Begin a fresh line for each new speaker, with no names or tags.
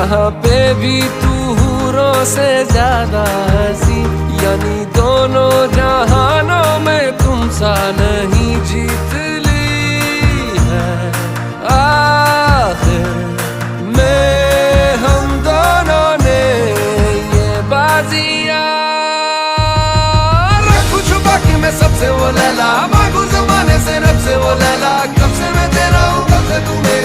यहाँ पे भी तू हूरों से ज्यादा हंसी, यानी दोनों जहानों में तुम सा नहीं जीत ली है आखिर में हम दोनों ने ये बाजियां। रखूं छुपा के मैं सबसे वो लैला, मांगू जमाने से रब से वो लैला, कब से मैं तेरा हूँ कब से तू मेरा।